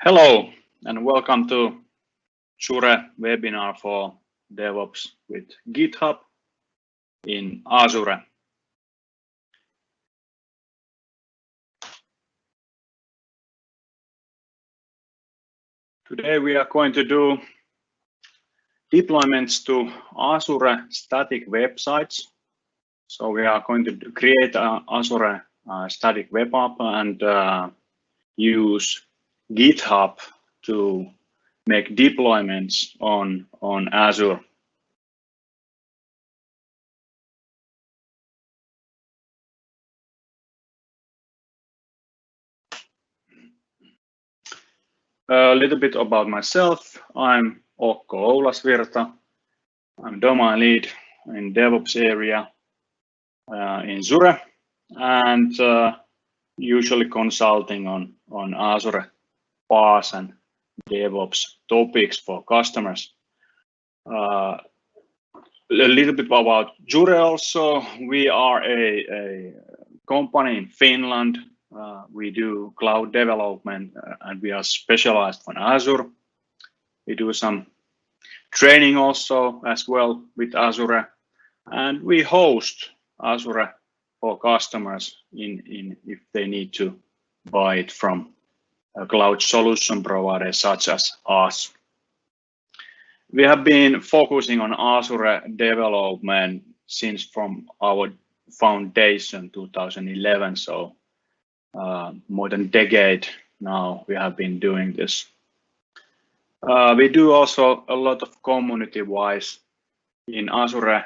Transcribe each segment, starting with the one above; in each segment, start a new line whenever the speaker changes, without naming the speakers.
Hello and welcome to Zure webinar for DevOps with GitHub in Azure. Today we are going to do deployments to Azure static websites. So we are going to create an Azure static web app and use GitHub to make deployments on Azure. A little bit about myself. I'm Okko Oulasvirta. I'm domain lead in DevOps area in Zure and usually consulting on Azure PaaS and DevOps topics for customers. A little bit about Zure also. We are a company in Finland. We do cloud development and we are specialized on Azure. We do some training also as well with Azure, and we host Azure for customers if they need to buy it from a cloud solution provider such as us. We have been focusing on Azure development since from our foundation 2011, so more than a decade now we have been doing this. We do also a lot of community-wise in Azure.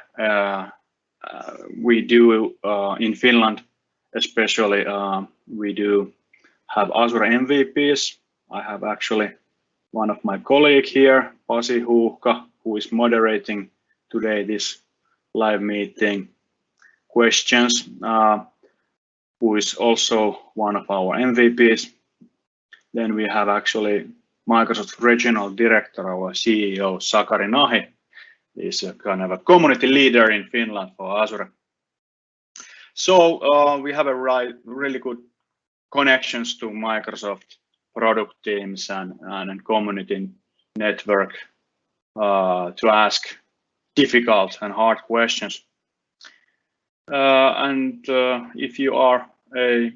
We do in Finland, especially we do have Azure MVPs. I have actually one of my colleagues here, Pasi Huuhka, who is moderating today this live meeting questions, who is also one of our MVPs. Then we have actually Microsoft Regional Director, our CEO, Sakari Nahi, is a kind of a community leader in Finland for Azure. So we have a really good connections to Microsoft product teams and community network to ask difficult and hard questions. And if you are a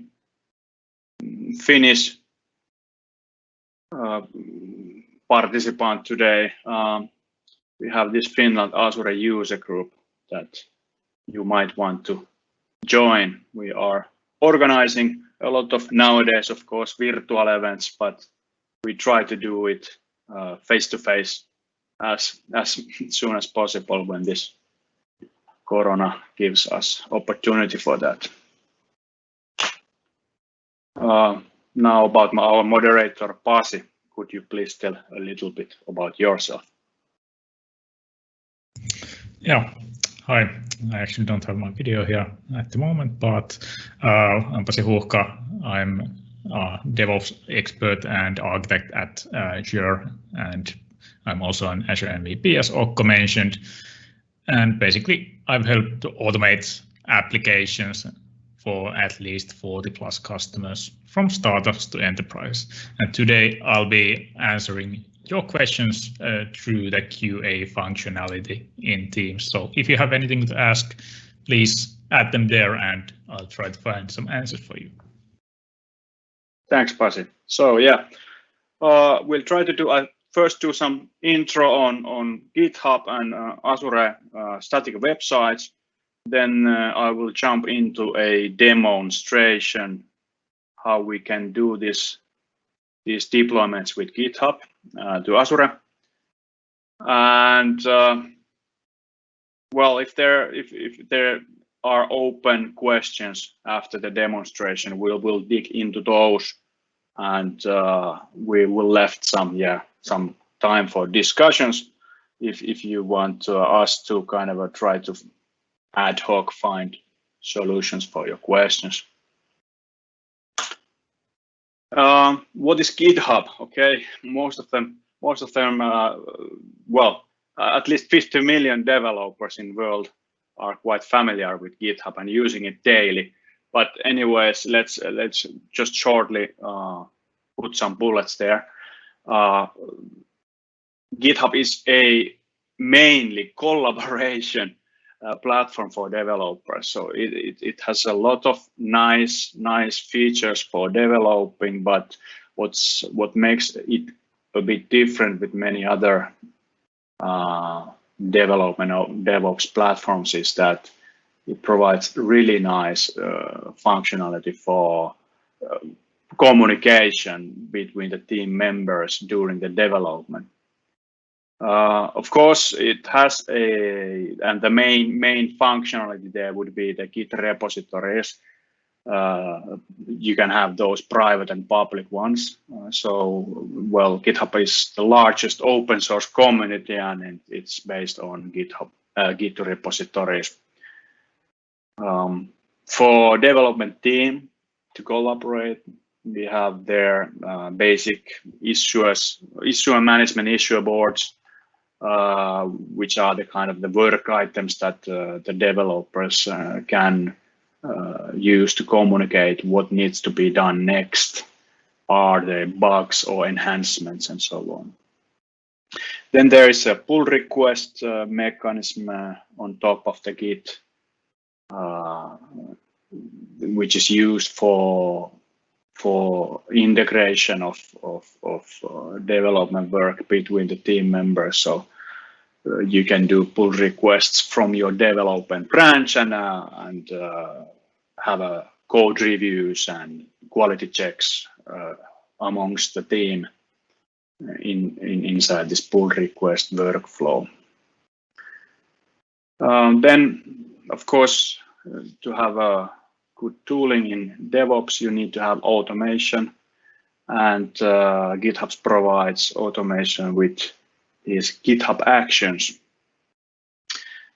Finnish participant today, we have this Finland Azure user group that you might want to join. We are organizing a lot of nowadays, of course, virtual events, but we try to do it face-to-face as soon as possible when this Corona gives us opportunity for that. Now about our moderator, Pasi, could you please tell a little bit about yourself?
Yeah, hi. I actually don't have my video here at the moment, but I'm Pasi Huuhka. I'm a DevOps expert and architect at Azure, and I'm also an Azure MVP, as Okko mentioned. And basically, I've helped to automate applications for at least 40+ customers, from startups to enterprise. And today I'll be answering your questions through the QA functionality in Teams. So if you have anything to ask, please add them there and I'll try to find some answers for you.
Thanks, Pasi. So yeah, we'll try to first do some intro on GitHub and Azure static websites. Then I will jump into a demonstration how we can do these deployments with GitHub to Azure. And well, if there are open questions after the demonstration, we'll dig into those, and we will left some time for discussions if you want us to kind of try to ad hoc find solutions for your questions. What is GitHub? Okay, most of them, well, at least 50 million developers in the world are quite familiar with GitHub and using it daily. But anyways, let's just shortly put some bullets there. GitHub is a mainly collaboration platform for developers. So it has a lot of nice features for developing, but what makes it a bit different with many other development or DevOps platforms is that it provides really nice functionality for communication between the team members during the development. Of course, it has and the main functionality there would be the Git repositories. You can have those private and public ones. Well, GitHub is the largest open source community, and it's based on GitHub Git repositories. For development team to collaborate, we have their basic issue management issue boards, which are the kind of the work items that the developers can use to communicate what needs to be done next. Are there bugs or enhancements and so on? Then there is a pull request mechanism on top of the Git, which is used for integration of development work between the team members. So you can do pull requests from your development branch and have a code reviews and quality checks amongst the team inside this pull request workflow. Then, of course, to have a good tooling in DevOps, you need to have automation, and GitHub provides automation with these GitHub Actions.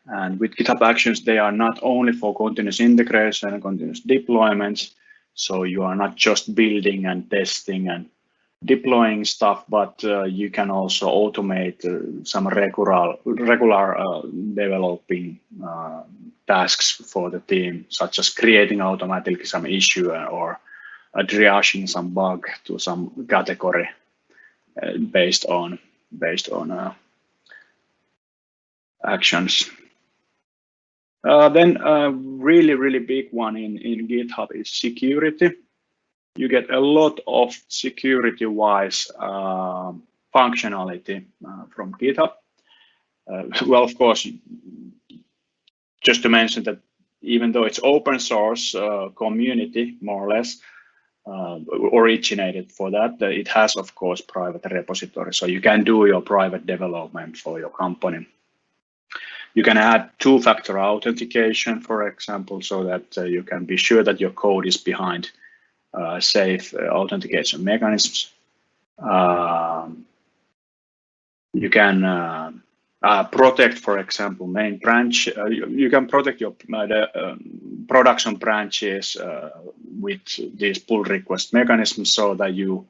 And with GitHub Actions, they are not only for continuous integration and continuous deployments, so you are not just building and testing and deploying stuff, but you can also automate some regular developing tasks for the team, such as creating automatically some issue or triaging some bug to some category based on actions. Then a really big one in GitHub is security. You get a lot of security-wise functionality from GitHub. Well, of course, just to mention that even though it's open source community, more or less, originated for that, it has, of course, private repositories. So you can do your private development for your company. You can add two-factor authentication, for example, so that you can be sure that your code is behind safe authentication mechanisms. You can protect, for example, main branch. You can protect your production branches with these pull request mechanisms, so that you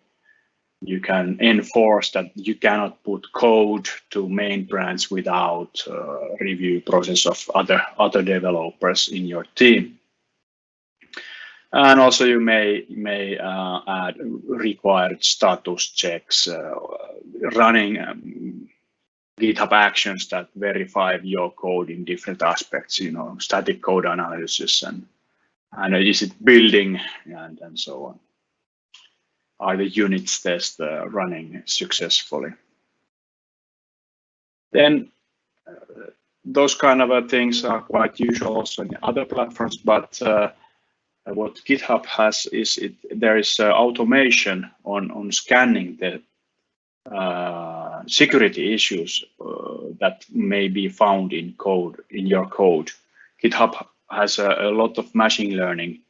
can enforce that you cannot put code to main branch without review process of other developers in your team. And also you may add required status checks, running GitHub Actions that verify your code in different aspects, static code analysis and is it building and so on. Are the units tests running successfully? Then those kind of things are quite usual also in other platforms, but what GitHub has is there is automation on scanning the security issues that may be found in your code. GitHub has a lot of machine learning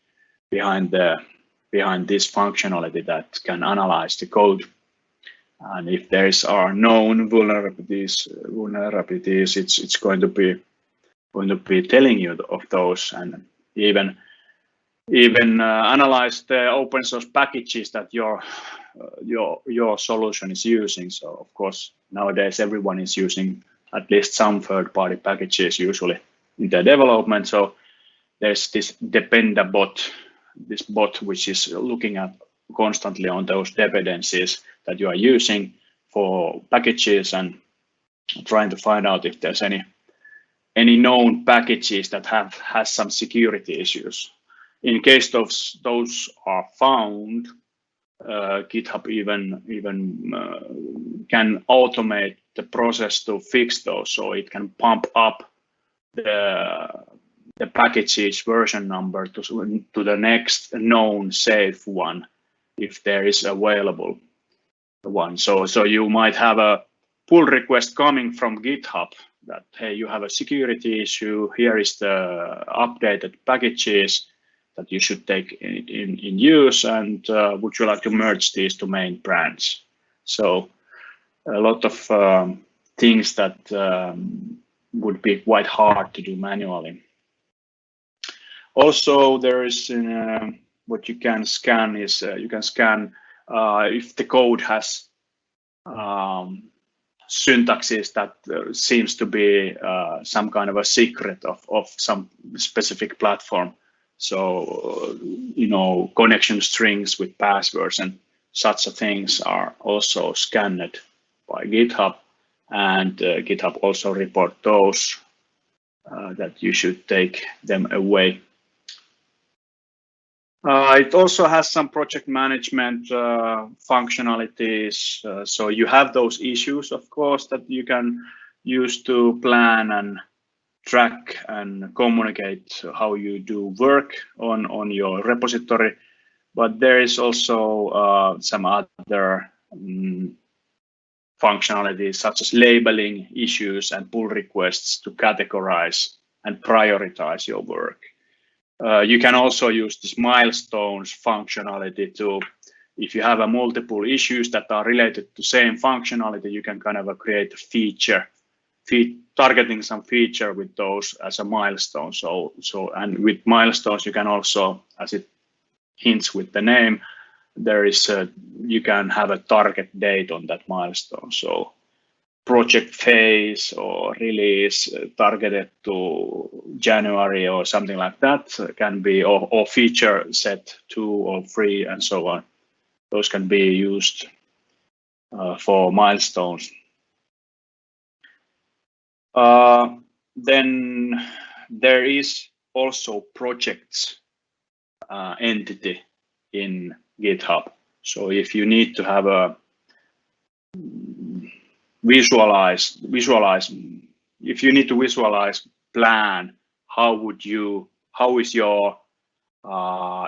behind this functionality that can analyze the code, and if there are known vulnerabilities, it's going to be telling you of those, and even analyze the open source packages that your solution is using. So of course nowadays everyone is using at least some third-party packages usually in their development. So there's this Dependabot, this bot which is looking at constantly on those dependencies that you are using for packages and trying to find out if there's any known packages that has some security issues. In case those are found, GitHub even can automate the process to fix those, so it can pump up the package's version number to the next known safe one if there is available one. So you might have a pull request coming from GitHub that, hey, you have a security issue, here is the updated packages that you should take in use, and would you like to merge these to main branch? So a lot of things that would be quite hard to do manually. Also, there is what you can scan is you can scan if the code has syntaxes that seems to be some kind of a secret of some specific platform. So, connection strings with passwords and such things are also scanned by GitHub, and GitHub also report those that you should take them away. It also has some project management functionalities. So you have those issues, of course, that you can use to plan and track and communicate how you do work on your repository. But there is also some other functionalities, such as labeling issues and pull requests to categorize and prioritize your work. You can also use this milestones functionality to, if you have multiple issues that are related to same functionality, you can kind of create a feature, targeting some feature with those as a milestone. So and with milestones, you can also, as it hints with the name, there is you can have a target date on that milestone. So project phase or release targeted to January or something like that can be, or feature set 2 or 3 and so on. Those can be used for milestones. Then there is also projects entity in GitHub. So if you need to have a visualize, if you need to visualize plan, how is your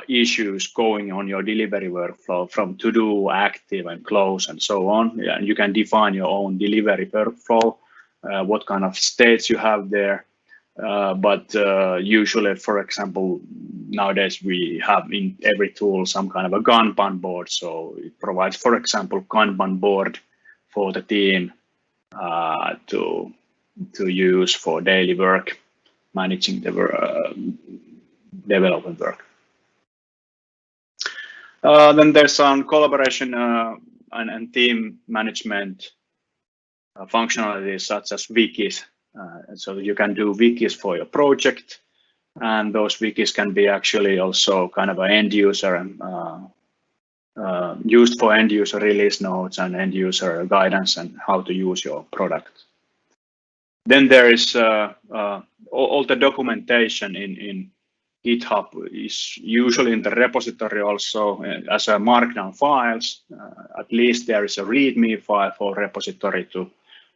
issues going on your delivery workflow from to do, active and close and so on. Yeah, and you can define your own delivery workflow, what kind of states you have there. But usually, for example, nowadays we have in every tool some kind of a Kanban board. So it provides, for example, Kanban board for the team to use for daily work, managing the development work. Then there's some collaboration and team management functionalities such as wikis. So you can do wikis for your project, and those wikis can be actually also kind of an end user and used for end user release notes and end user guidance and how to use your product. Then there is all the documentation in GitHub is usually in the repository also as a markdown files. At least there is a README file for repository to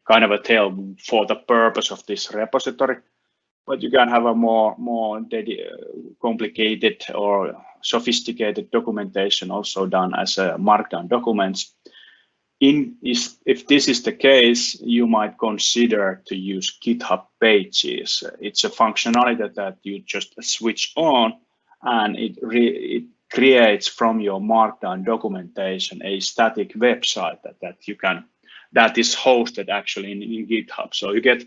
kind of tell for the purpose of this repository. But you can have a more complicated or sophisticated documentation also done as a markdown documents. If this is the case, you might consider to use GitHub Pages. It's a functionality that you just switch on, and it creates from your markdown documentation a static website that is hosted actually in GitHub. So you get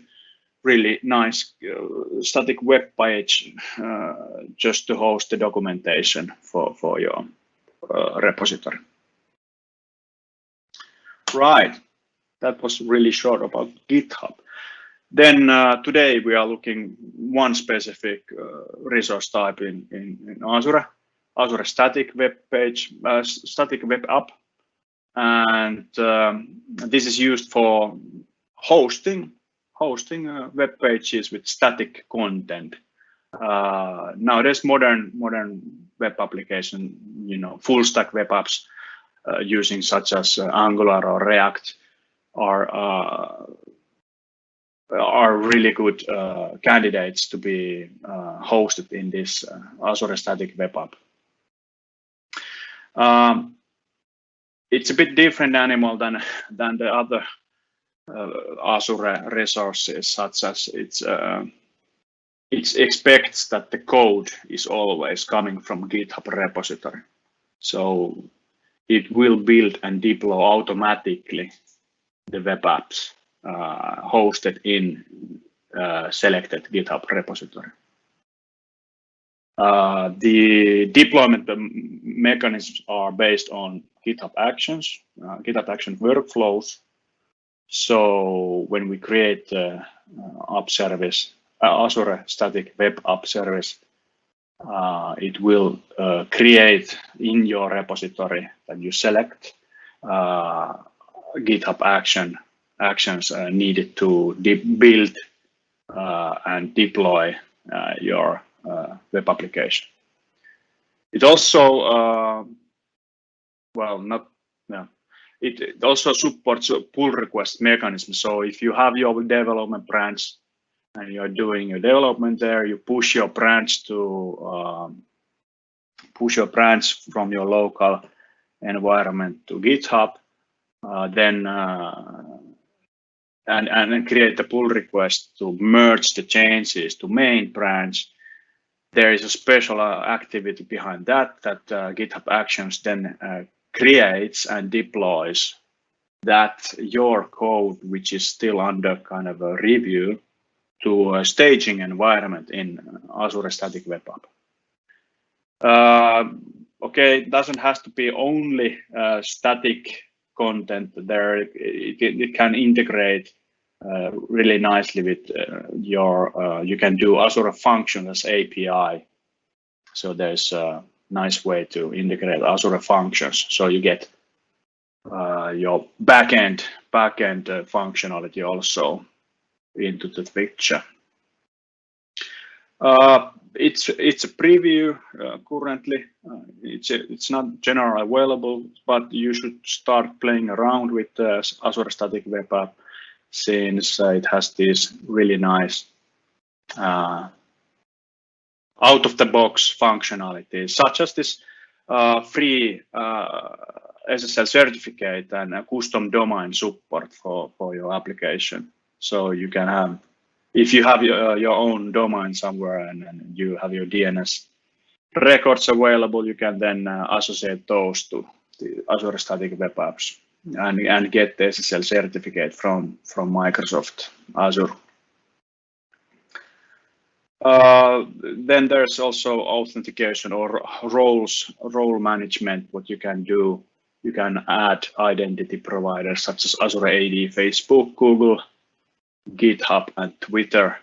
really nice static web page just to host the documentation for your repository. Right, that was really short about GitHub. Then today we are looking one specific resource type in Azure, Azure static web page, static web app, and this is used for hosting web pages with static content. Nowadays, modern web application, full stack web apps using such as Angular or React are really good candidates to be hosted in this Azure static web app. It's a bit different animal than the other Azure resources, such as it expects that the code is always coming from GitHub repository. So it will build and deploy automatically the web apps hosted in selected GitHub repository. The deployment mechanisms are based on GitHub Actions, GitHub Action workflows. So when we create app service, Azure static web app service, it will create in your repository that you select GitHub actions needed to build and deploy your web application. It also, it also supports a pull request mechanism. So if you have your development branch and you're doing your development there, you push your branch from your local environment to GitHub, and create a pull request to merge the changes to main branch. There is a special activity behind that GitHub Actions then creates and deploys that your code, which is still under kind of a review, to a staging environment in Azure static web app. Okay, it doesn't have to be only static content there. It can integrate really nicely with you can do Azure Functions as API. So there's a nice way to integrate Azure Functions. So you get your backend functionality also into the picture. It's a preview currently. It's not generally available, but you should start playing around with Azure static web app, since it has this really nice out-of-the-box functionality, such as this free SSL certificate and a custom domain support for your application. So you can have, if you have your own domain somewhere and you have your DNS records available, you can then associate those to the Azure static web apps and get the SSL certificate from Microsoft Azure. Then there's also authentication or role management. What you can do, you can add identity providers such as Azure AD, Facebook, Google, GitHub, and Twitter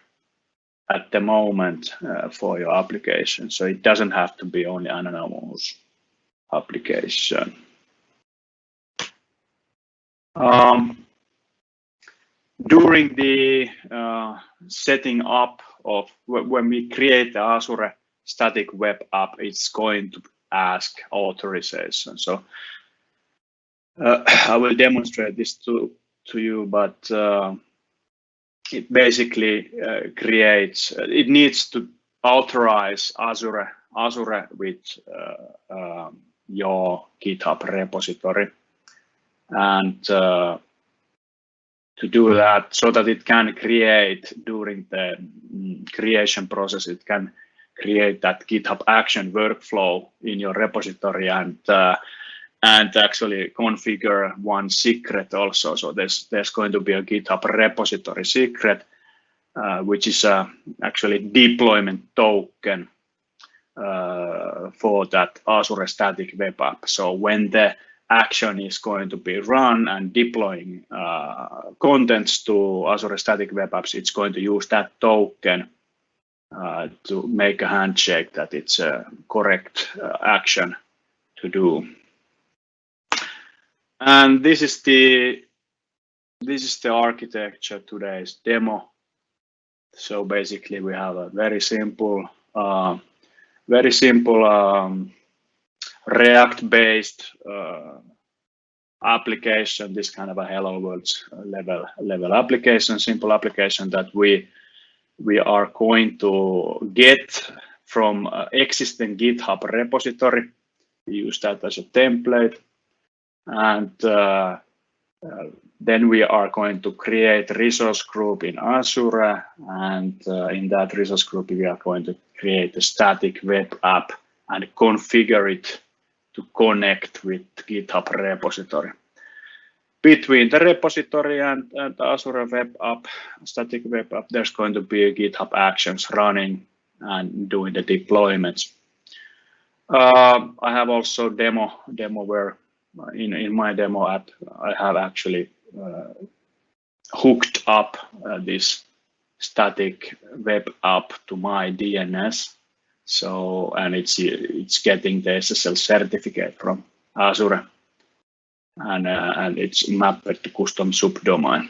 at the moment for your application. So it doesn't have to be only an anonymous application. During the setting up of when we create the Azure static web app, it's going to ask authorization. So I will demonstrate this to you, but it basically creates, it needs to authorize Azure with your GitHub repository. And to do that, so that it can create during the creation process, it can create that GitHub action workflow in your repository and actually configure one secret also. So there's going to be a GitHub repository secret, which is actually deployment token for that Azure static web app. So when the action is going to be run and deploying contents to Azure static web apps, it's going to use that token to make a handshake that it's a correct action to do. And this is the architecture today's demo. So basically, we have a very simple React-based application. This kind of a Hello World level application, simple application that we are going to get from existing GitHub repository. We use that as a template, and then we are going to create a resource group in Azure, and in that resource group we are going to create a static web app and configure it to connect with GitHub repository. Between the repository and Azure web app, static web app, there's going to be a GitHub Actions running and doing the deployments. I have also demo where in my demo app I have actually hooked up this static web app to my DNS. So, and it's getting the SSL certificate from Azure, and it's mapped to custom subdomain.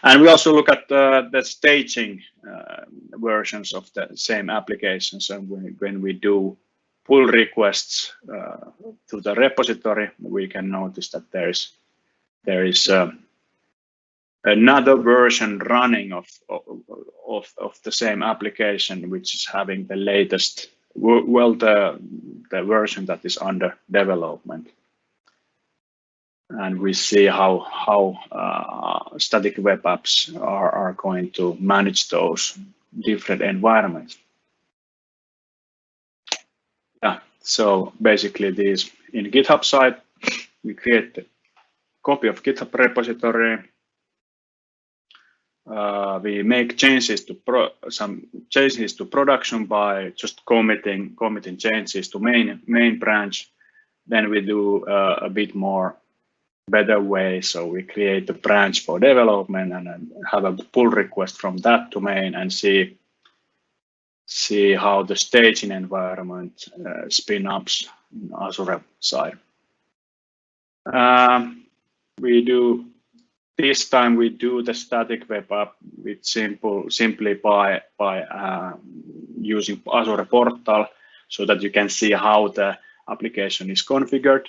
And we also look at the staging versions of the same applications, and when we do pull requests to the repository, we can notice that there is another version running of the same application, which is having the latest, the version that is under development. And we see how static web apps are going to manage those different environments. Yeah, so basically these in GitHub side, we create a copy of GitHub repository. We make changes to some changes to production by just committing changes to main branch. Then we do a bit more better way. So we create a branch for development and then have a pull request from that to main and see how the staging environment spin ups in Azure side. This time we do the static web app with simply by using Azure portal, so that you can see how the application is configured.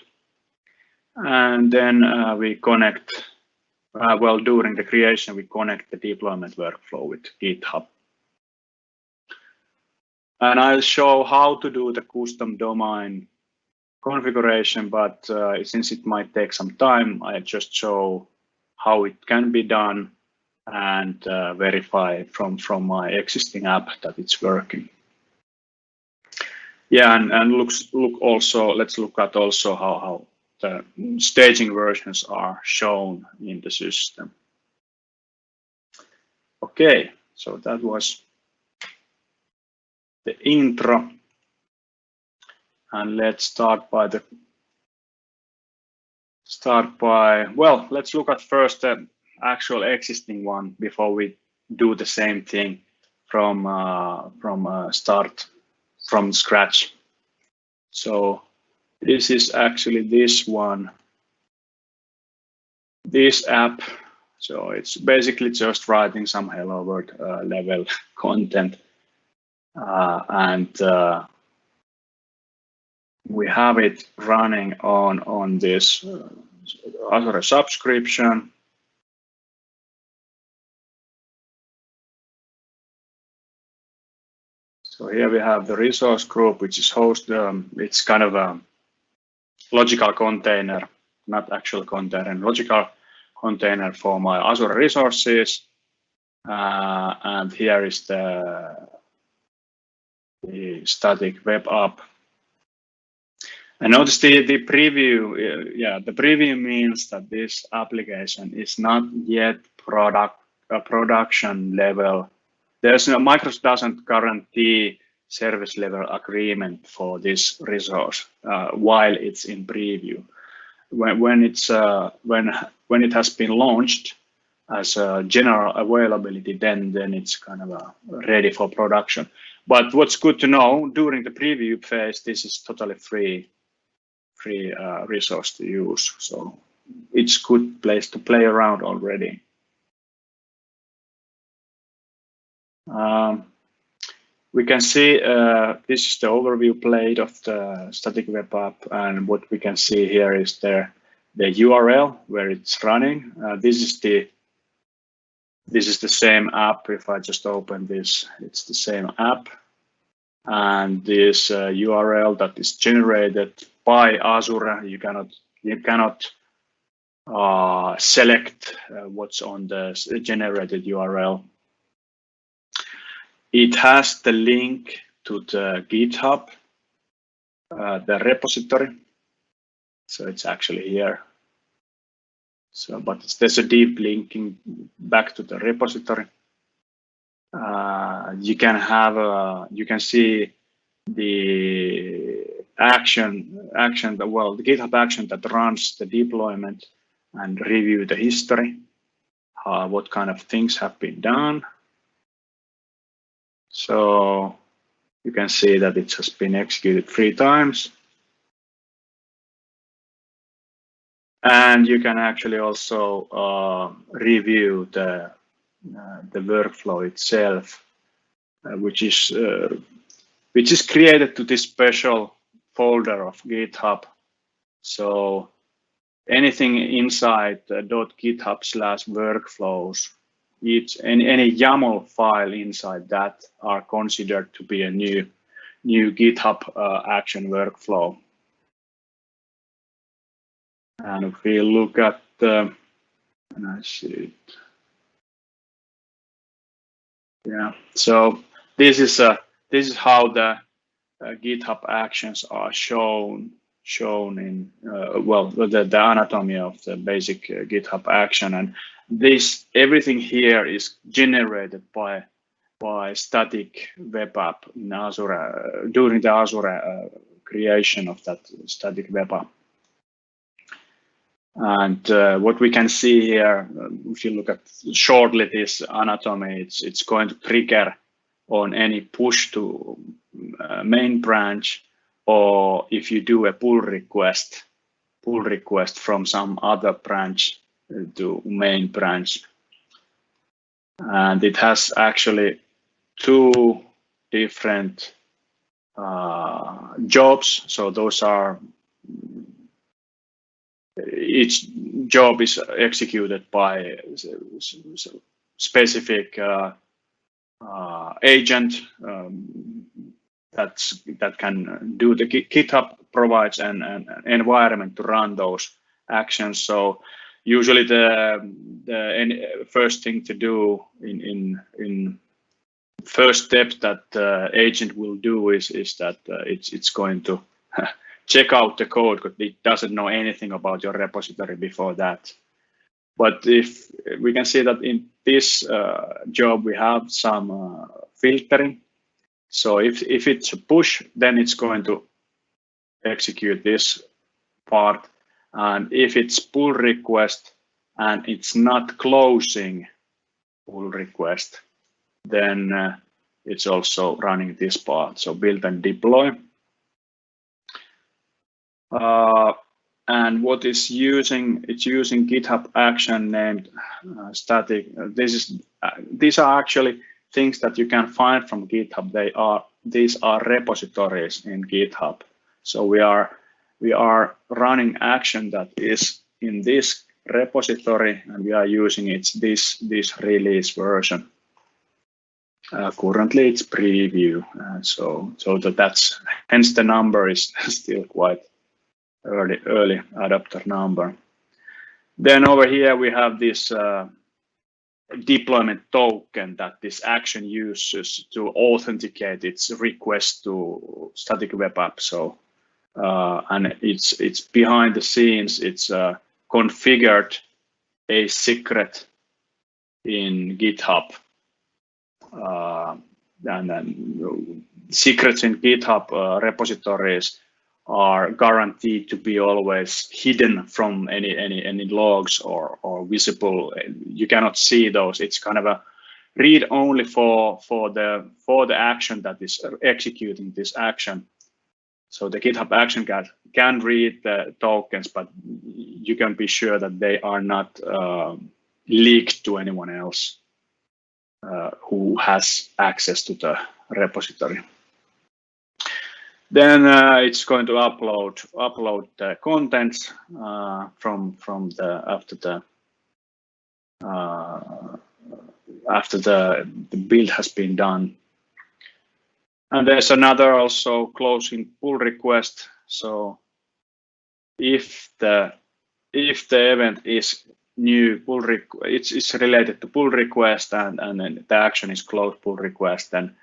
And then we connect, during the creation, we connect the deployment workflow with GitHub. And I'll show how to do the custom domain configuration, but since it might take some time, I just show how it can be done and verify from my existing app that it's working. Yeah, and let's look at also how the staging versions are shown in the system. Okay, so that was the intro, and let's start by let's look at first the actual existing one before we do the same thing from scratch. So this is actually this one, this app. So it's basically just writing some Hello World level content, and we have it running on this Azure subscription. So here we have the resource group, which is it's kind of a logical container, not actual container, logical container for my Azure resources. And here is the static web app. And notice the preview. The preview means that this application is not yet production level. Microsoft doesn't guarantee service level agreement for this resource while it's in preview. When it has been launched, as a general availability, then it's kind of ready for production. But what's good to know, during the preview phase, this is totally free resource to use. So it's a good place to play around already. We can see this is the overview plate of the static web app, and what we can see here is the URL where it's running. This is the same app. If I just open this, it's the same app, and this URL that is generated by Azure. You cannot select what's on the generated URL. It has the link to the GitHub, the repository. So it's actually here. So, but there's a deep linking back to the repository. You can see the the GitHub action that runs the deployment and review the history, what kind of things have been done. So you can see that it has been executed 3 times. And you can actually also review the workflow itself, which is created to this special folder of GitHub. So anything inside .github/workflows, any YAML file inside that are considered to be a new GitHub action workflow. And if we look at and I see it. Yeah. So this is how the GitHub actions are shown in the anatomy of the basic GitHub action, and everything here is generated by static web app in Azure during the Azure creation of that static web app. And what we can see here, if you look at shortly this anatomy, it's going to trigger on any push to main branch, or if you do a pull request from some other branch to main branch. And it has actually 2 different jobs. So those are, each job is executed by a specific agent that can do the GitHub provides an environment to run those actions. So usually the first thing to do in first step that the agent will do is that it's going to check out the code, because it doesn't know anything about your repository before that. But if we can see that in this job we have some filtering. So if it's a push, then it's going to execute this part. And if it's pull request and it's not closing pull request, then it's also running this part. So build and deploy. And what is using? It's using GitHub action named static. These are actually things that you can find from GitHub. These are repositories in GitHub. So we are running action that is in this repository, and we are using this release version. Currently it's preview, so that's hence the number is still quite early adapter number. Then over here we have this deployment token that this action uses to authenticate its request to static web app. So and it's behind the scenes. It's configured a secret in GitHub, and then secrets in GitHub repositories are guaranteed to be always hidden from any logs or visible. You cannot see those. It's kind of a read only for the action that is executing this action. So the GitHub action can read the tokens, but you can be sure that they are not leaked to anyone else who has access to the repository. Then it's going to upload the contents from the after the build has been done. And there's another also closing pull request. So if the event is new pull request, it's related to pull request, and then the action is close pull request, then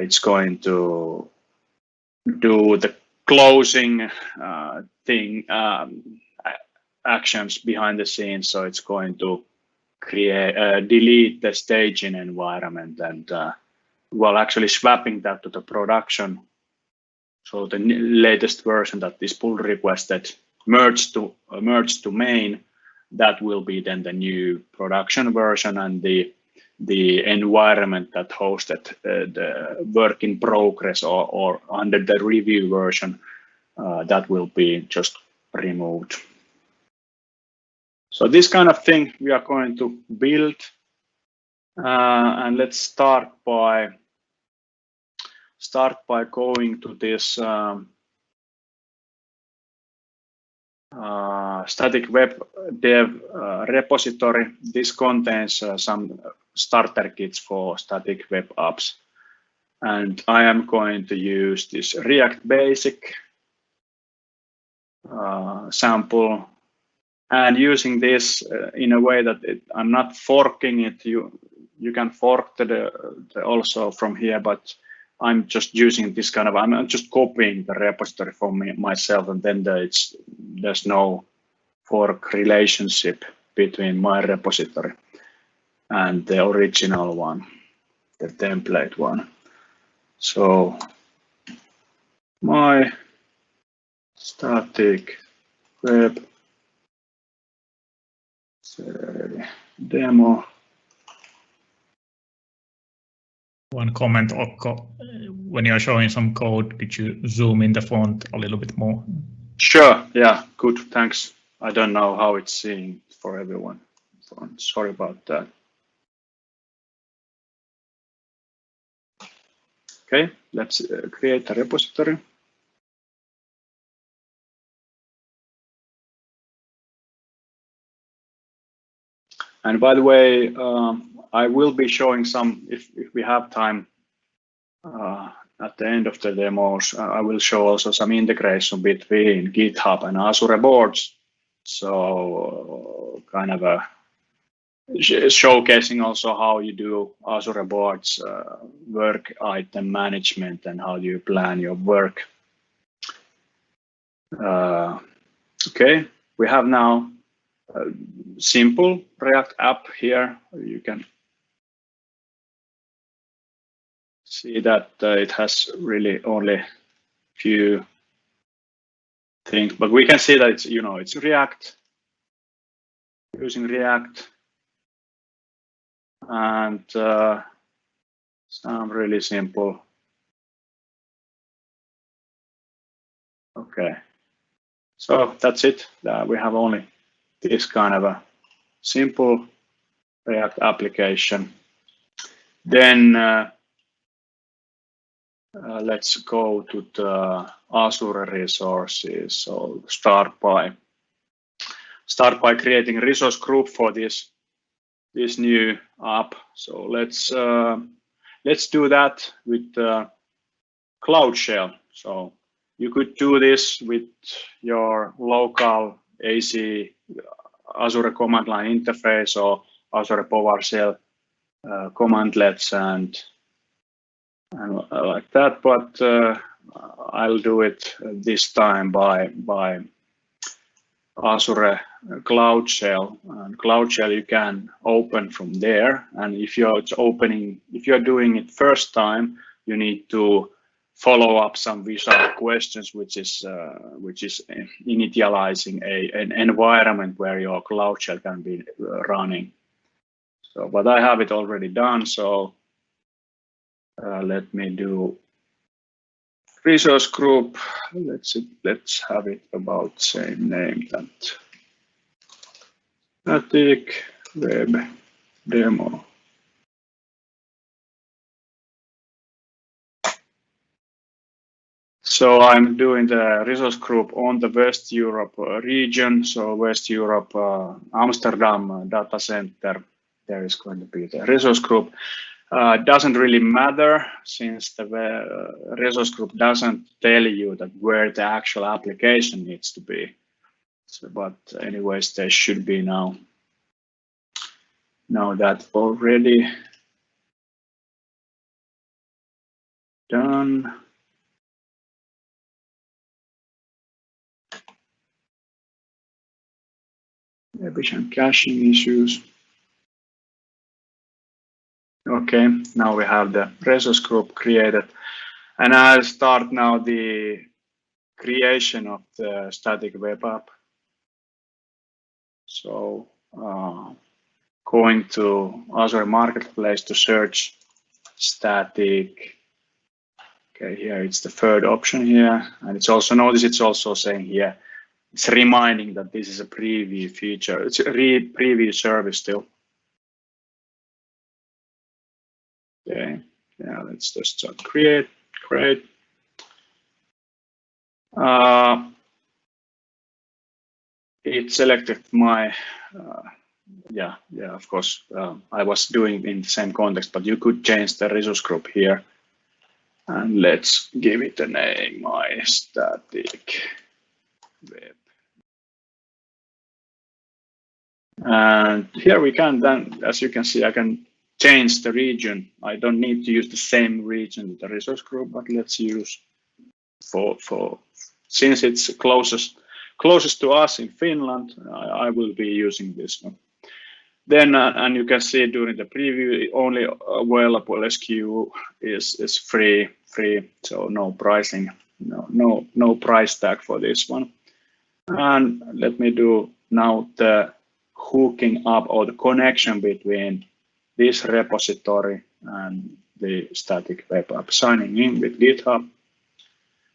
it's going to do the closing thing actions behind the scenes. So it's going to create delete the staging environment and well, actually swapping that to the production. So the latest version that is pull requested merged to main, that will be then the new production version, and the environment that hosted the work in progress or under the review version, that will be just removed. So this kind of thing we are going to build, and let's start by going to this static web dev repository. This contains some starter kits for static web apps, and I am going to use this React Basic sample, and using this in a way that I'm not forking it. You can fork also from here, but I'm just using this kind of, I'm just copying the repository for myself, and then there's no fork relationship between my repository and the original one, the template one. So my static web demo.
One comment, Okko, when you're showing some code, could you zoom in the font a little bit more?
Sure, yeah, good, thanks. I don't know how it's seeing for everyone. So I'm sorry about that. Okay, let's create a repository. And by the way, I will be showing some, if we have time at the end of the demos, I will show also some integration between GitHub and Azure boards. So kind of a showcasing also how you do Azure boards work item management and how you plan your work. Okay, we have now a simple React app here. You can see that it has really only few things, but we can see that it's, you know, it's React, using React, and some really simple. Okay, so that's it. We have only this kind of a simple React application. Then let's go to the Azure resources. So start by creating a resource group for this new app. So let's do that with Cloud Shell. So you could do this with your local AC Azure command line interface or Azure PowerShell commandlets and like that, but I'll do it this time by Azure Cloud Shell. And Cloud Shell you can open from there, and if you're doing it first time, you need to follow up some visual questions, which is initializing an environment where your Cloud Shell can be running. So, but I have it already done. So let me do resource group. Let's have it about same name, that static web demo. So I'm doing the resource group on the West Europe region. So West Europe, Amsterdam data center, there is going to be the resource group. Doesn't really matter, since the resource group doesn't tell you that where the actual application needs to be. So, but anyways, there should be now that already done. Maybe some caching issues. Okay, now we have the resource group created, and I'll start now the creation of the static web app. So going to Azure Marketplace to search static. Okay, here it's the third option here, and it's also, notice it's also saying here, it's reminding that this is a preview feature. It's a preview service still. Okay, yeah, let's just start create. It selected my, yeah, of course, I was doing in the same context, but you could change the resource group here. And let's give it a name, my static web. And here we can then, as you can see, I can change the region. I don't need to use the same region with the resource group, but let's use for since it's closest to us in Finland, I will be using this one. Then, and you can see during the preview, only available SKU is free, so no pricing, no price tag for this one. And let me do now the hooking up or the connection between this repository and the static web app, signing in with GitHub.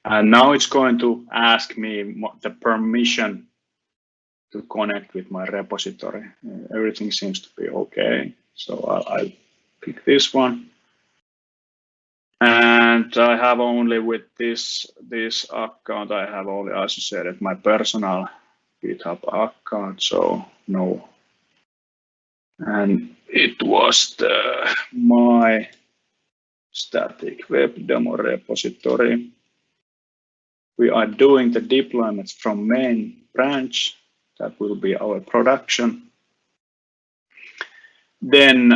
And now it's going to ask me the permission to connect with my repository. Everything seems to be okay. So I'll pick this one. And I have only with this account, I have only associated my personal GitHub account, so no. And it was my static web demo repository. We are doing the deployments from main branch. That will be our production. Then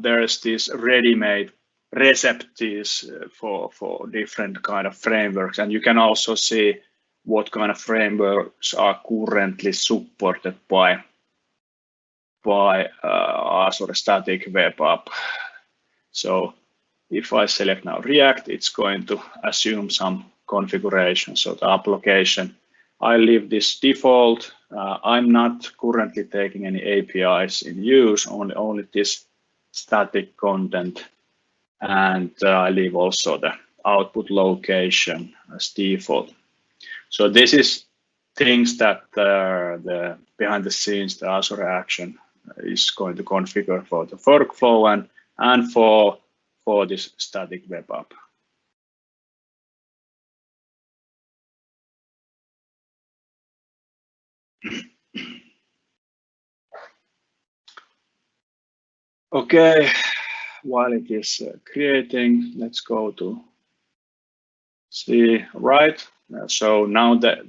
there's this ready-made recipes for different kind of frameworks, and you can also see what kind of frameworks are currently supported by Azure Static Web App. So if I select now React, it's going to assume some configuration. So the application, I leave this default. I'm not currently taking any APIs in use, only this static content. And I leave also the output location as default. So this is things that the behind the scenes, the Azure Action is going to configure for the workflow and for this static web app. Okay, while it is creating, let's go to see, right? So now the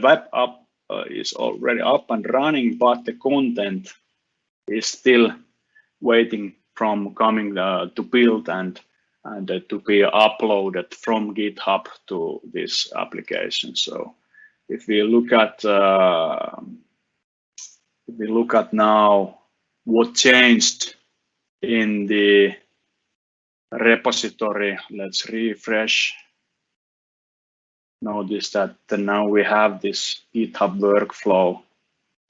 web app is already up and running, but the content is still waiting from coming to build and to be uploaded from GitHub to this application. So if we look at now what changed in the repository, let's refresh notice that now we have this GitHub workflow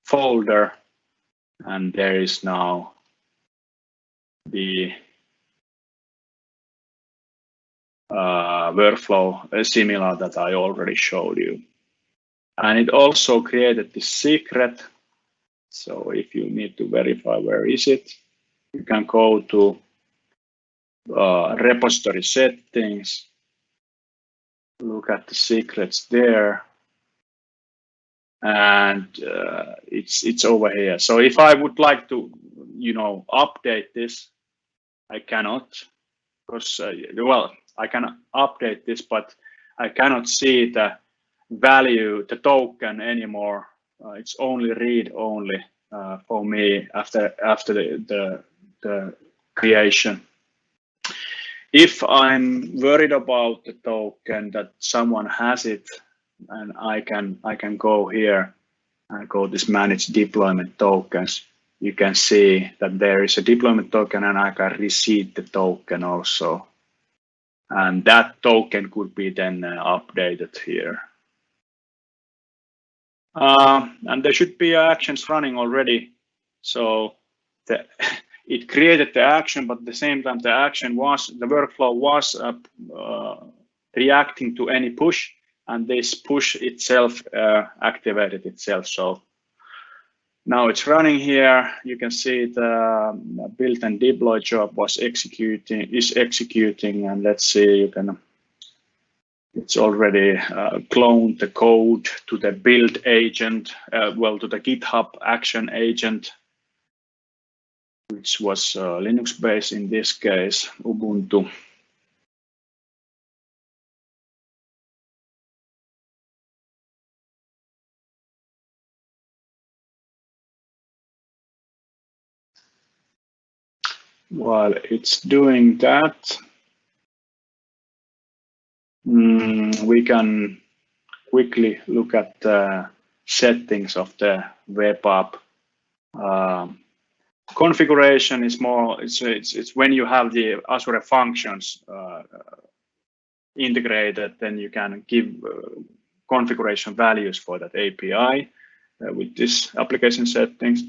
folder, and there is now the workflow similar that I already showed you. And it also created this secret. So if you need to verify where is it, you can go to repository settings, look at the secrets there, and it's over here. So if I would like to, update this, I cannot, because well, I can update this, but I cannot see the value, the token anymore. It's only read only for me after the creation. If I'm worried about the token that someone has it, and I can go here and go this manage deployment tokens. You can see that there is a deployment token, and I can receive the token also. And that token could be then updated here. And there should be actions running already. So it created the action, but at the same time, the workflow was reacting to any push, and this push itself activated itself. So now it's running here. You can see the build and deploy job is executing, and let's see, it's already cloned the code to the build agent, to the GitHub action agent, which was Linux-based in this case, Ubuntu. While it's doing that, we can quickly look at the settings of the web app. Configuration is more, it's when you have the Azure functions integrated, then you can give configuration values for that API with this application settings.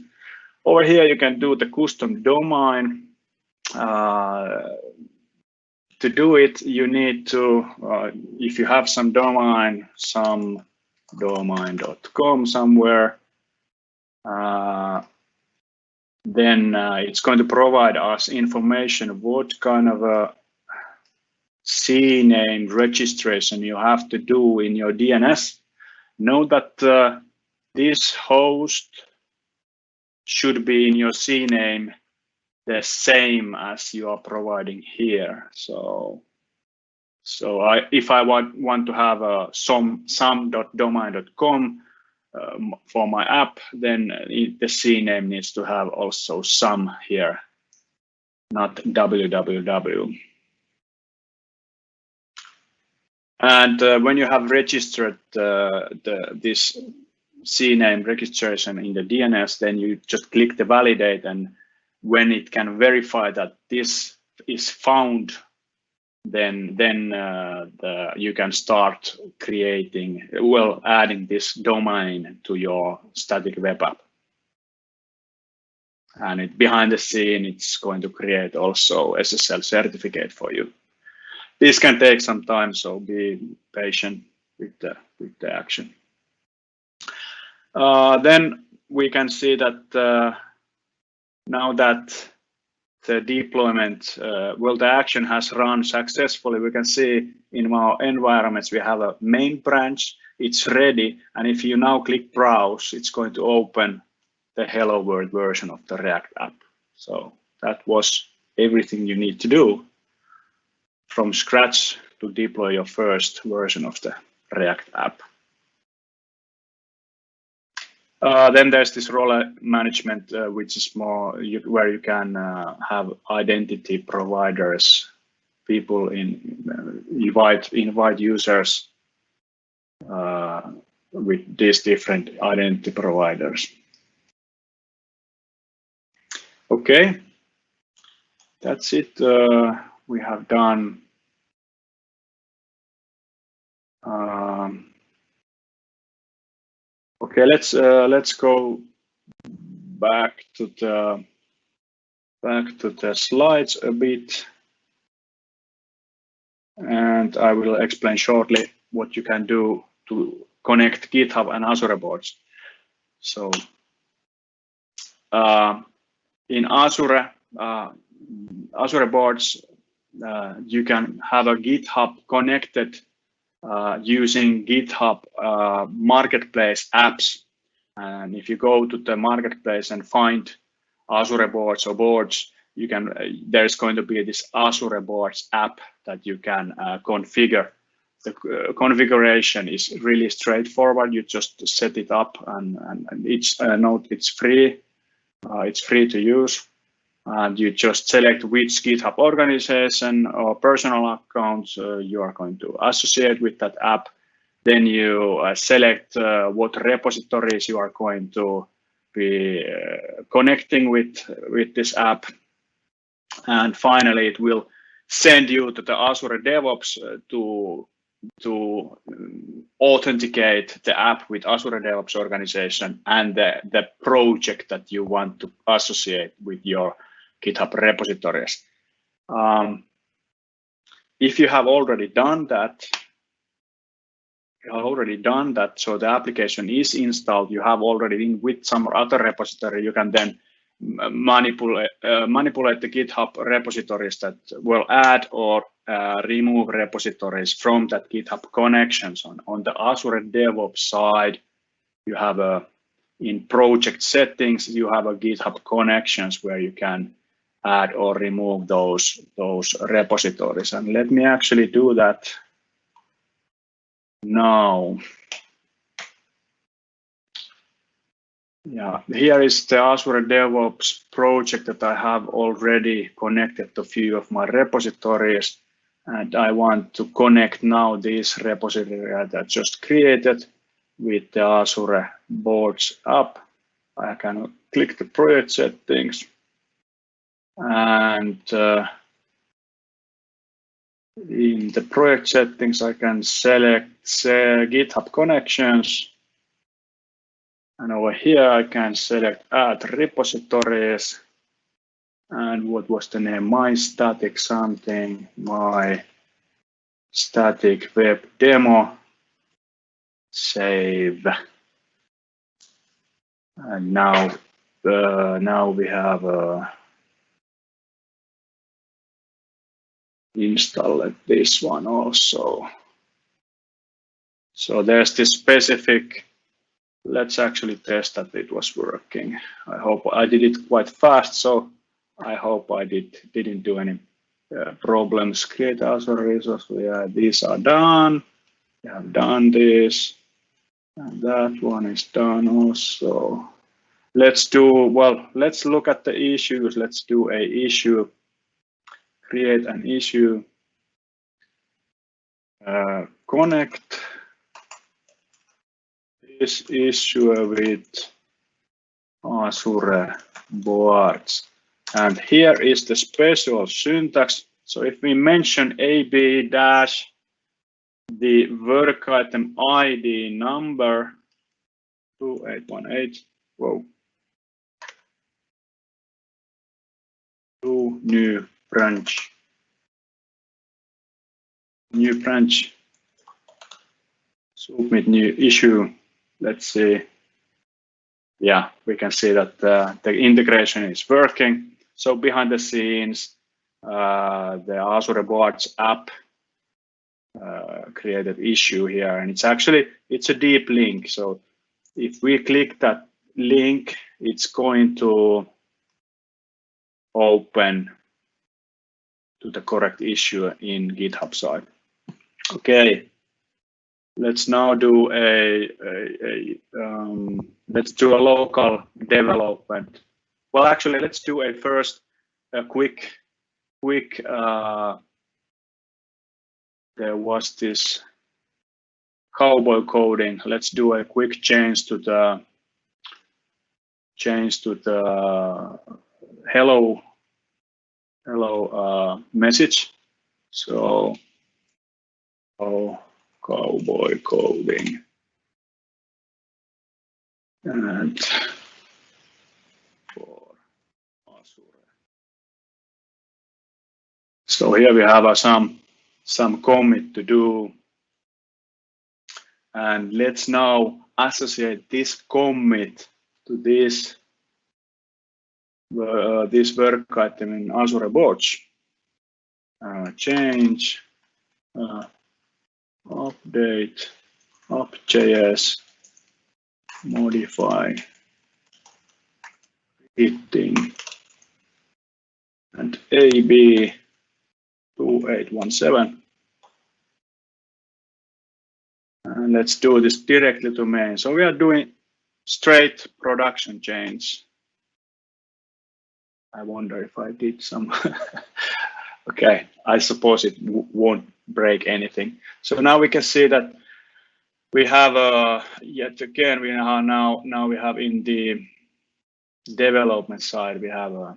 Over here, you can do the custom domain. To do it, you need to, if you have some domain, some domain.com somewhere, then it's going to provide us information what kind of a CNAME registration you have to do in your DNS. Note that this host should be in your CNAME the same as you are providing here. So if I want to have a some.domain.com for my app, then the CNAME needs to have also some here, not www. And when you have registered this CNAME registration in the DNS, then you just click the validate, and when it can verify that this is found, then you can start creating, adding this domain to your static web app. And behind the scene, it's going to create also SSL certificate for you. This can take some time, so be patient with the action. Then we can see that now that the deployment, the action has run successfully. We can see in our environments, we have a main branch, it's ready. And if you now click browse, it's going to open the Hello World version of the React app. So that was everything you need to do from scratch to deploy your first version of the React app. Then there's this role management, which is more where you can have identity providers, people invite users with these different identity providers. Okay, that's it. We have done Okay, let's go back to the slides a bit, and I will explain shortly what you can do to connect GitHub and Azure boards. So in Azure boards, you can have a GitHub connected using GitHub Marketplace apps. And if you go to the Marketplace and find Azure boards or boards, you can. There's going to be this Azure boards app that you can configure. The configuration is really straightforward. You just set it up, and each node it's free. It's free to use. And you just select which GitHub organization or personal accounts you are going to associate with that app. Then you select what repositories you are going to be connecting with this app. And finally, it will send you to the Azure DevOps to authenticate the app with Azure DevOps organization and the project that you want to associate with your GitHub repositories. If you have already done that, so the application is installed, you have already been with some other repository, you can then manipulate the GitHub repositories that will add or remove repositories from that GitHub Connections. On the Azure DevOps side, you have in project settings, you have a GitHub Connections where you can add or remove those repositories. And let me actually do that now. Yeah, here is the Azure DevOps project that I have already connected to a few of my repositories. And I want to connect now this repository that I just created with the Azure boards app. I can click the project settings. And in the project settings, I can select GitHub Connections. And over here, I can select add repositories. And what was the name? My static something, my static web demo. Save. And now we have installed this one also. So there's this specific. Let's actually test that it was working. I hope I did it quite fast, so I hope I didn't do any problems. Create Azure resource. Yeah, these are done. We have done this, and that one is done also. Let's look at the issues. Let's do a issue. Create an issue. Connect this issue with Azure boards. And here is the special syntax. So if we mention AB dash the work item ID number 2818, whoa, to new branch, submit new issue. Let's see. Yeah, we can see that the integration is working. So behind the scenes, the Azure boards app created issue here, and it's a deep link. So if we click that link, it's going to open to the correct issue in GitHub side. Okay. Let's now do let's do a local development. Well, actually, let's do a quick. There was this cowboy coding. Let's do a quick change to the hello message. So, cowboy coding. and for Azure. So here we have some commit to do, and let's now associate this commit to this work item in Azure Boards. Change, update, up.js, modify, hitting, and AB 2817. And let's do this directly to main. So we are doing straight production change. I wonder if I did some. Okay, I suppose it won't break anything. So now we can see that we have yet again we are now we have in the development side we have a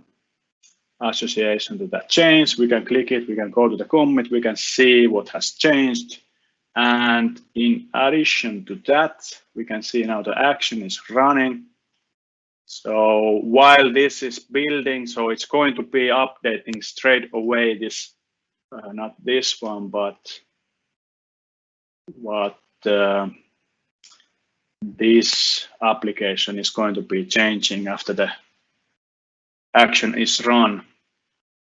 association to that change. We can click it, we can go to the commit, we can see what has changed. And in addition to that, we can see now the action is running. So while this is building, so it's going to be updating straight away this, not this one, but this application is going to be changing after the action is run.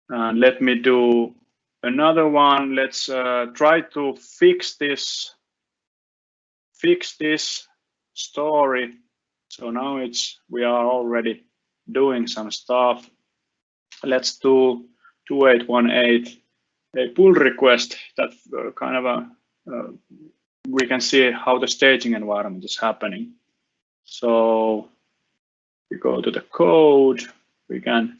Let me do another one. Let's try to fix this story. So now we are already doing some stuff. Let's do 2818 a pull request that kind of we can see how the staging environment is happening. So we go to the code, we can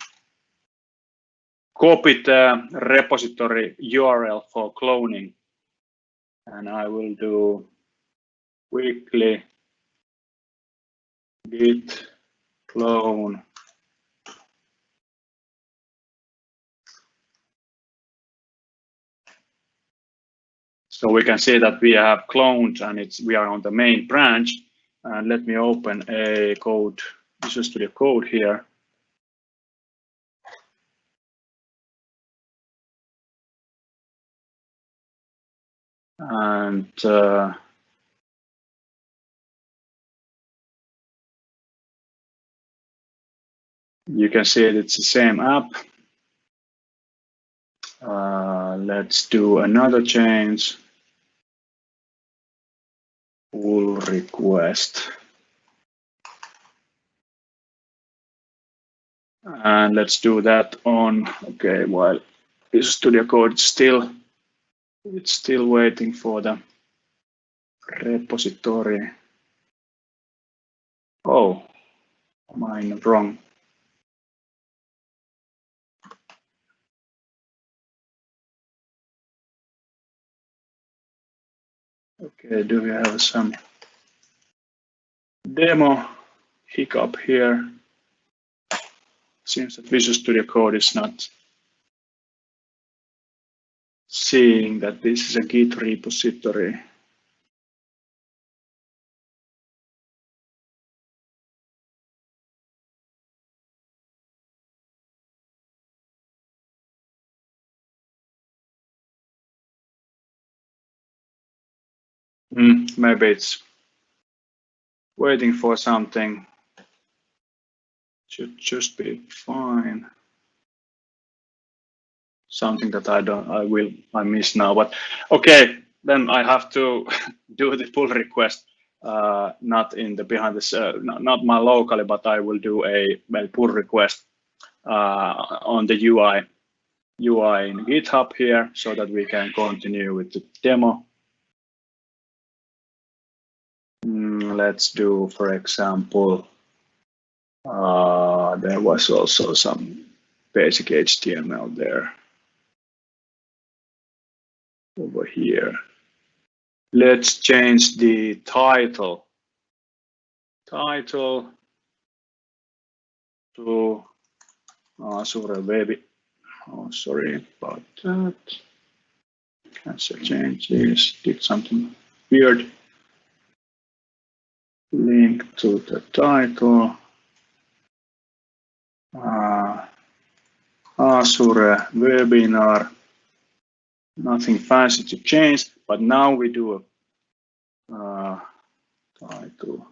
copy the repository URL for cloning, and I will do quickly git clone so we can see that we have cloned and we are on the main branch. And let me open a code, Visual Studio Code here. And you can see it's the same app. Let's do another change. Pull request. And let's do that on, okay, while Visual Studio Code it's still waiting for the repository. Oh, mine wrong. Okay, do we have some demo hiccup here? Seems that Visual Studio Code is not seeing that this is a Git repository. Maybe it's waiting for something. Should just be fine. Something that I miss now, but okay, then I have to do the pull request, not in the behind this, not my locally, but I will do a pull request on the UI in GitHub here, so that we can continue with the demo. Let's do, for example, there was also some basic HTML there. Over here. Let's change the title to Azure Web. Oh, sorry about that. Cancel changes. Did something weird. link to the title, Azure webinar, nothing fancy to change, but now we do a title.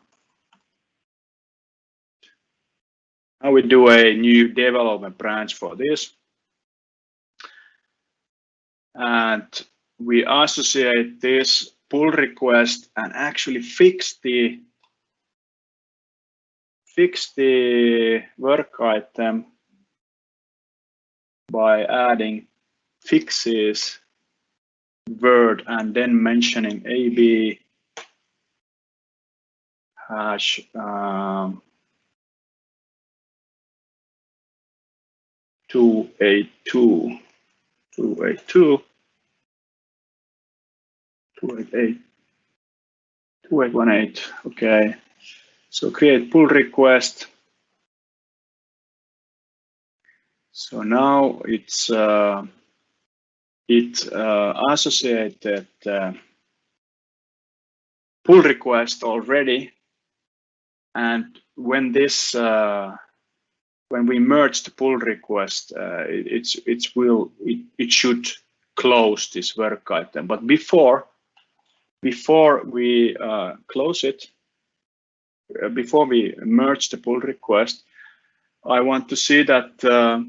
Now we do a new development branch for this. And we associate this pull request and actually fix the work item by adding fixes word and then mentioning AB hash 282 288 2818. Okay, so create pull request. So now it's associated pull request already, and when this when we merge the pull request, it should close this work item. But before we close it, before we merge the pull request, I want to see that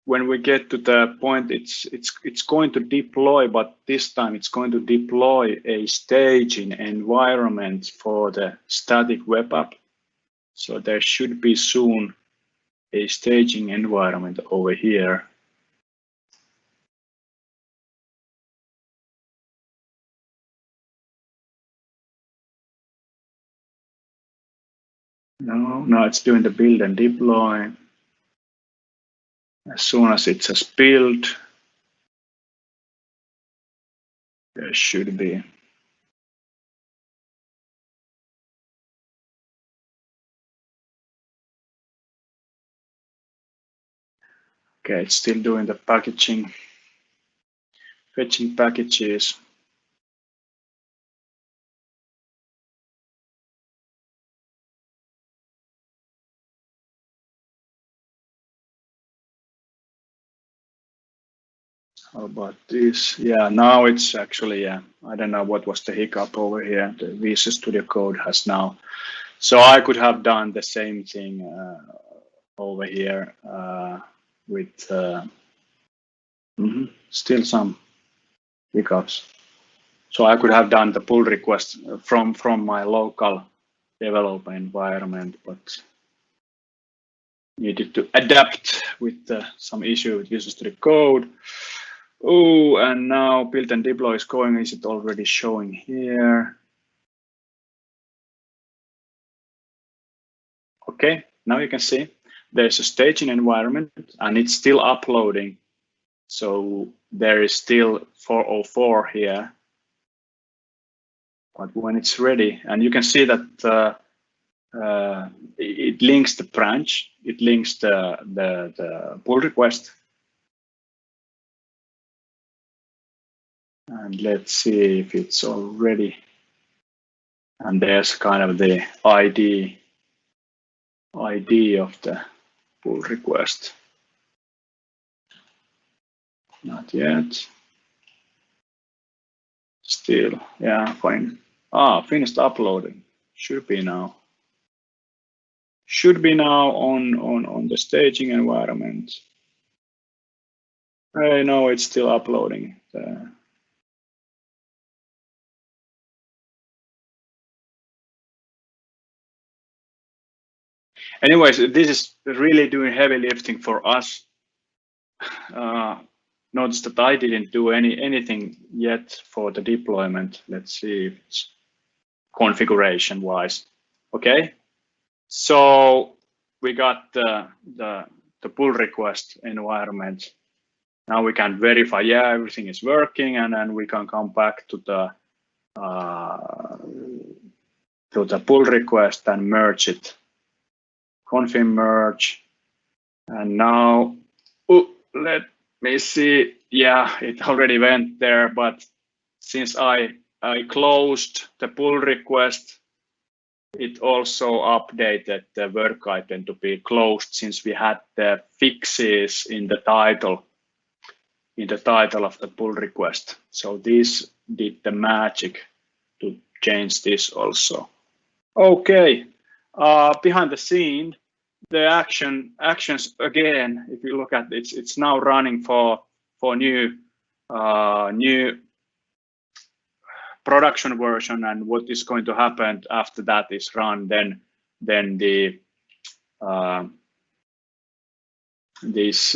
when we get to the point, it's going to deploy, but this time it's going to deploy a staging environment for the static web app. So there should be soon a staging environment over here. No, it's doing the build and deploy. As soon as it's a build, there should be. Okay, it's still doing the packaging, fetching packages. How about this? Yeah, now it's actually, yeah, I don't know what was the hiccup over here. The Visual Studio Code has now. So I could have done the same thing over here with still some hiccups. So I could have done the pull request from my local development environment, but needed to adapt with some issue with Visual Studio Code. Oh, and now build and deploy is going. Is it already showing here? Okay, now you can see there's a staging environment and it's still uploading. So there is still 404 here. But when it's ready, and you can see that it links the branch, it links the pull request. And let's see if it's already. And there's kind of the ID of the pull request. Not yet. Still, yeah, fine. Finished uploading. Should be now. Should be now on the staging environment. No, it's still uploading. Anyways, this is really doing heavy lifting for us. Notice that I didn't do anything yet for the deployment. Let's see if it's configuration wise. Okay, so we got the pull request environment. Now we can verify, yeah, everything is working, and then we can come back to the pull request and merge it. Confirm merge, and now let me see. Yeah, it already went there, but since I closed the pull request, it also updated the work item to be closed, since we had the fixes in the title of the pull request. So this did the magic to change this also. Okay, behind the scene, the actions again. If you look at it, it's now running for new production version, and what is going to happen after that is run. Then the this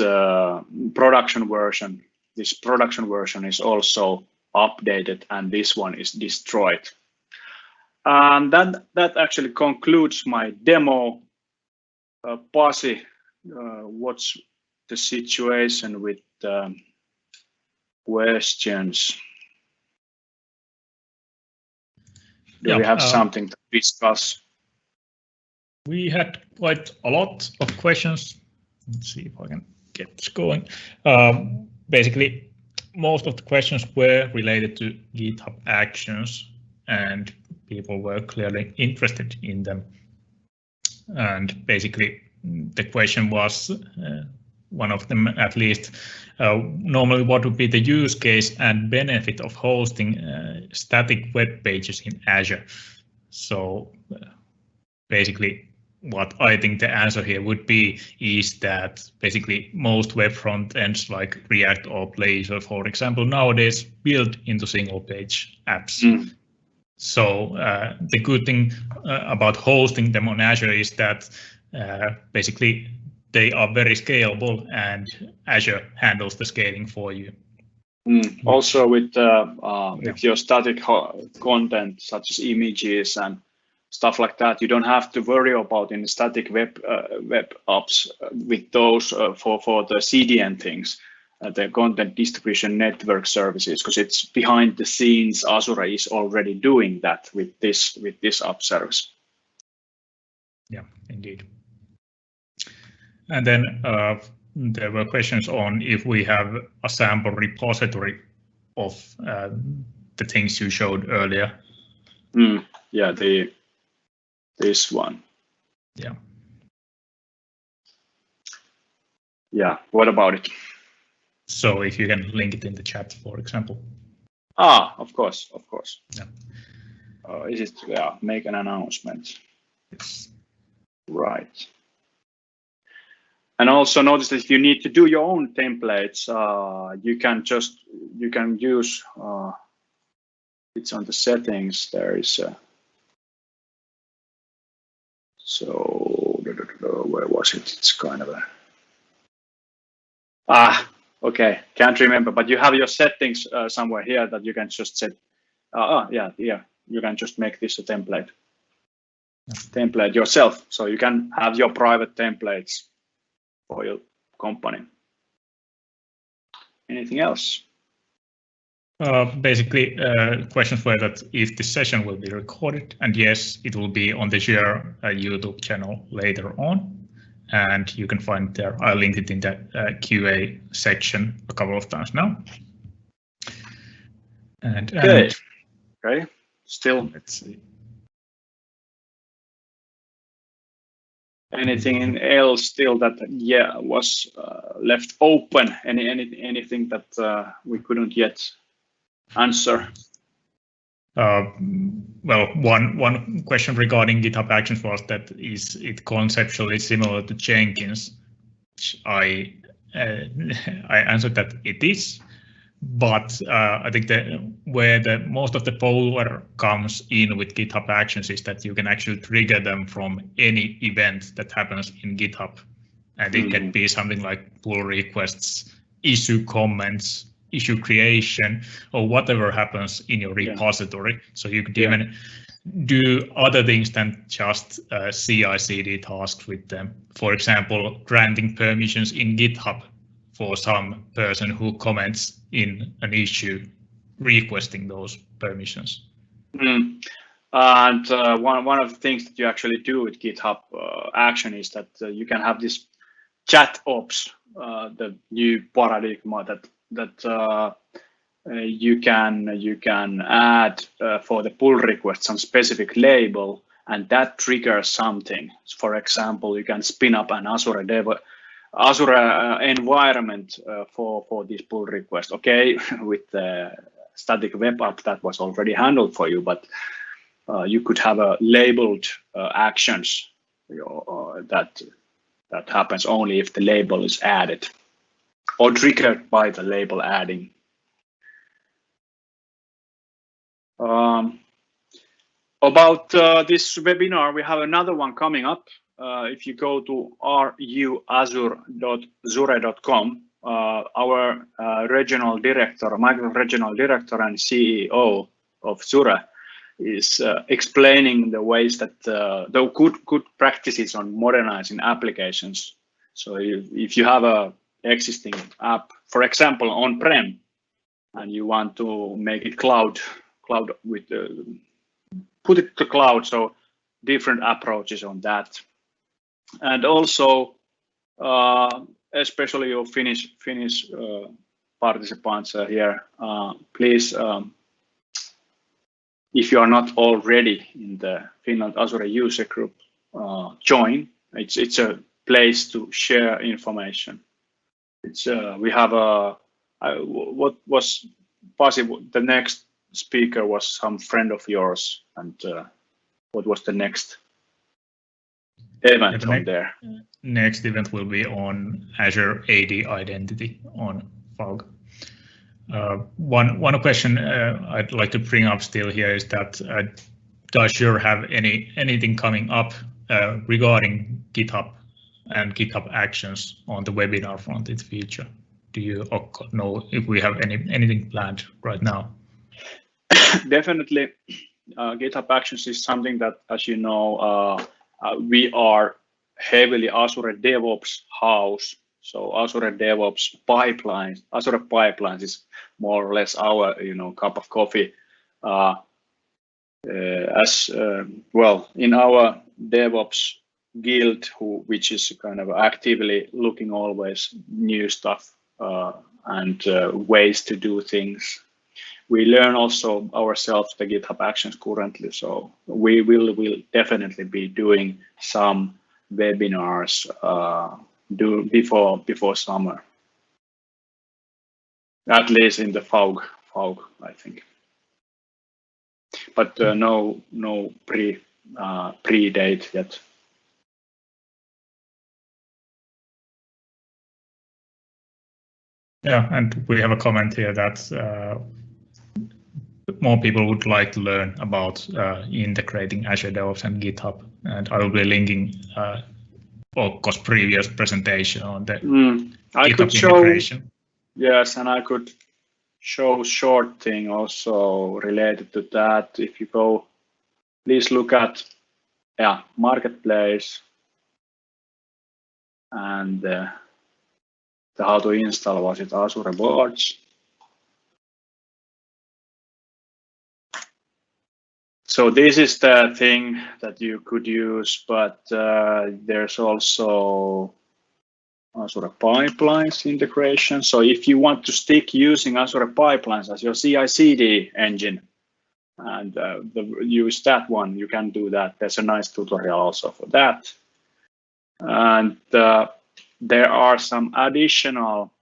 production version is also updated, and this one is destroyed. And that actually concludes my demo. Pasi, what's the situation with questions? Do we have something to discuss?
We had quite a lot of questions. Let's see if I can get this going. Basically, most of the questions were related to GitHub Actions, and people were clearly interested in them. And basically, the question was, one of them at least, normally what would be the use case and benefit of hosting static web pages in Azure? So basically, what I think the answer here would be is that basically most web front ends like React or Blazor, for example, nowadays build into single page apps. So the good thing about hosting them on Azure is that basically they are very scalable, and Azure handles the scaling for you.
Also with your static content such as images and stuff like that, you don't have to worry about in static web apps with those for the CDN things. The content distribution network services, because it's behind the scenes. Azure is already doing that with this app service.
Yeah, indeed. And then there were questions on if we have a sample repository of the things you showed earlier.
Yeah, this one.
Yeah.
Yeah. What about it?
So if you can link it in the chat, for example.
Of course.
Yeah.
Is it? Yeah. Make an announcement.
Yes.
Right. And also notice that if you need to do your own templates, you can use. It's on the settings. There is a. So where was it? It's kind of a. Okay, can't remember, but you have your settings somewhere here that you can just set. Yeah, you can just make this a template yourself, so you can have your private templates for your company. Anything else?
Basically, questions were that if this session will be recorded, and yes, it will be on the Zure YouTube channel later on. And you can find it there. I linked it in the QA section a couple of times now.
Okay. Still.
Let's see.
Anything else still that was left open? Anything that we couldn't yet answer?
Well, one question regarding GitHub Actions was that is it conceptually similar to Jenkins? Which I answered that it is, but I think that where most of the power comes in with GitHub Actions is that you can actually trigger them from any event that happens in GitHub, and it can be something like pull requests, issue comments, issue creation, or whatever happens in your repository. So you could even do other things than just CI/CD tasks with them. For example, granting permissions in GitHub for some person who comments in an issue, requesting those permissions.
And one of the things that you actually do with GitHub Action is that you can have this chat ops, the new paradigm that you can add for the pull request some specific label, and that triggers something. For example, you can spin up an Azure environment for this pull request. Okay, with the static web app that was already handled for you, but you could have a labeled actions that happens only if the label is added or triggered by the label adding. About this webinar, we have another one coming up. If you go to ruazure.zure.com, our regional director, Microsoft regional director and CEO of Zure is explaining the ways that the good practices on modernizing applications. So if you have a existing app, for example, on-prem, and you want to make it cloud with put it to cloud, so different approaches on that. And also, especially your Finnish participants here, please, if you are not already in the Finland Azure user group, join. It's a place to share information. It's we have a what was possible. The next speaker was some friend of yours, and what was the next event on there?
Next event will be on Azure AD Identity on FOG. One question I'd like to bring up still here is that does Azure have anything coming up regarding GitHub and GitHub Actions on the webinar front in the future? Do you know if we have anything planned right now?
Definitely, GitHub Actions is something that, as you know, we are heavily Azure DevOps house. So Azure DevOps pipelines, Azure pipelines is more or less our, cup of coffee. As well, in our DevOps guild, which is kind of actively looking always new stuff and ways to do things. We learn also ourselves the GitHub Actions currently, so we will definitely be doing some webinars before summer, at least in the FOG, I think. But no pre-date yet.
Yeah, and we have a comment here that more people would like to learn about integrating Azure DevOps and GitHub, and I will be linking Okko's previous presentation on the GitHub integration.
Yes, and I could show short thing also related to that. If you go, please look at Marketplace and the how to install, was it Azure boards? So this is the thing that you could use, but there's also Azure Pipelines integration. So if you want to stick using Azure Pipelines as your CI/CD engine and use that one, you can do that. There's a nice tutorial also for that. And there are some additional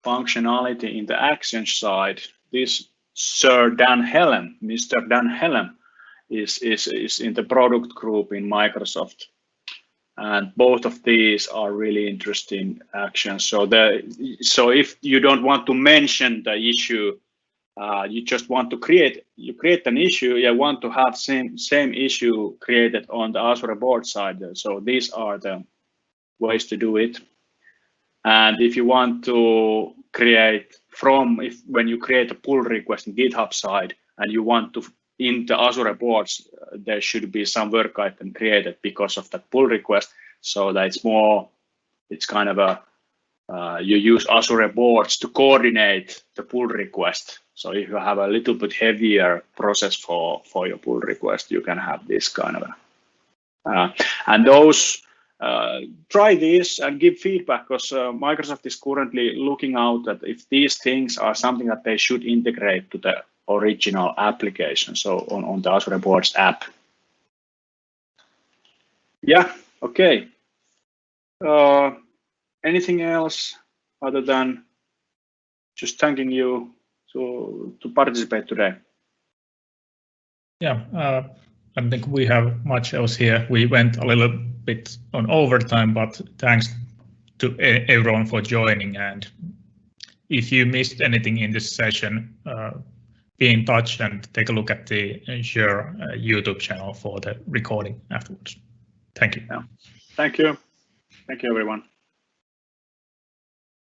functionality in the Actions side. This Sir Dan Hellem, Mr. Dan Hellem, is in the product group in Microsoft, and both of these are really interesting actions. So if you don't want to mention the issue, you just want to create an issue. You want to have same issue created on the Azure board side. So these are the ways to do it. And if you want to create when you create a pull request in GitHub side and you want to in the Azure boards, there should be some work item created because of that pull request. So that it's kind of a you use Azure boards to coordinate the pull request. So if you have a little bit heavier process for your pull request, you can have this kind of and those try this and give feedback, because Microsoft is currently looking out at if these things are something that they should integrate to the original application, so on the Azure Boards app. Yeah, okay. Anything else other than just thanking you to participate today?
Yeah, I don't think we have much else here. We went a little bit on overtime, but thanks to everyone for joining. And if you missed anything in this session, be in touch and take a look at the Azure YouTube channel for the recording afterwards. Thank you.
Yeah. Thank you. Thank you, everyone.